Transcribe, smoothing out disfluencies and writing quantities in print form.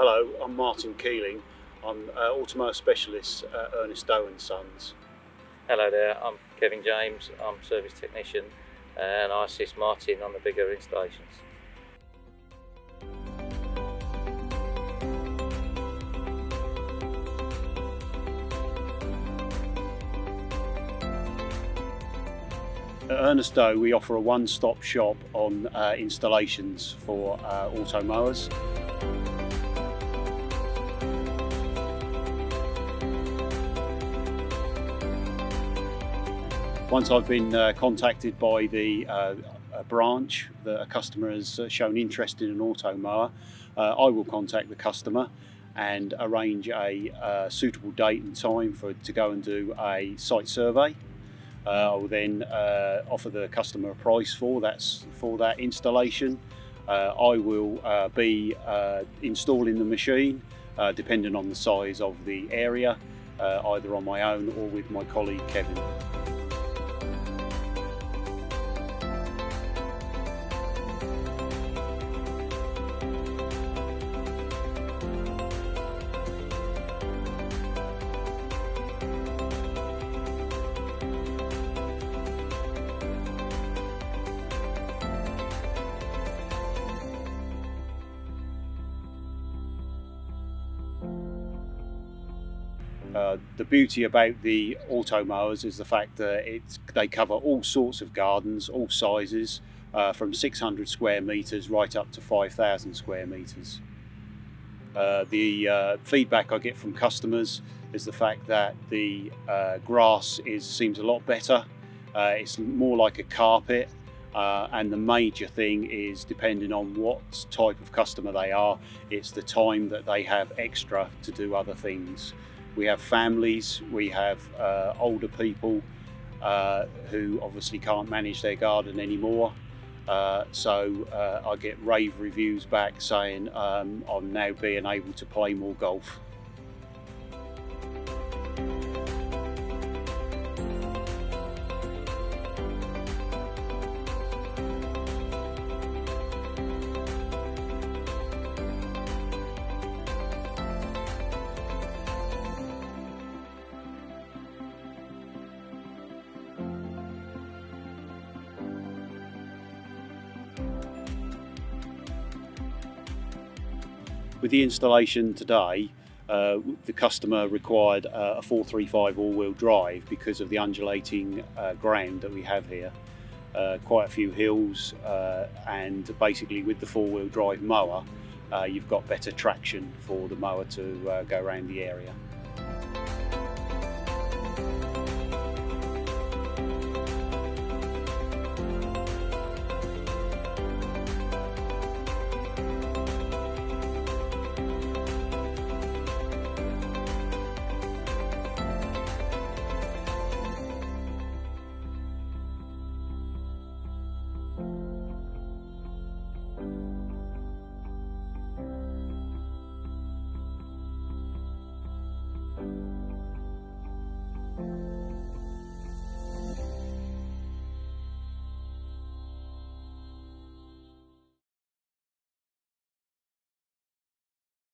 Hello, I'm Martyn Keeling. I'm automotive specialist at Ernest Doe and Sons. Hello there, I'm Kevin James, I'm service technician and I assist Martyn on the bigger installations. At Ernest Doe we offer a one-stop shop on installations for automowers. Once I've been contacted by the branch that a customer has shown interest in an automower, I will contact the customer and arrange a suitable date and time to go and do a site survey. I will then offer the customer a price for that installation. I will be installing the machine depending on the size of the area, either on my own or with my colleague Kevin. The beauty about the automowers is the fact that they cover all sorts of gardens, all sizes, from 600 square metres right up to 5,000 square metres. The feedback I get from customers is the fact that the grass seems a lot better. It's more like a carpet, and the major thing is, depending on what type of customer they are, it's the time that they have extra to do other things. We have families, we have older people who obviously can't manage their garden anymore. So I get rave reviews back saying I'm now being able to play more golf. With the installation today, the customer required a 435 all-wheel drive because of the undulating ground that we have here. Quite a few hills, and basically with the four-wheel drive mower, you've got better traction for the mower to go around the area.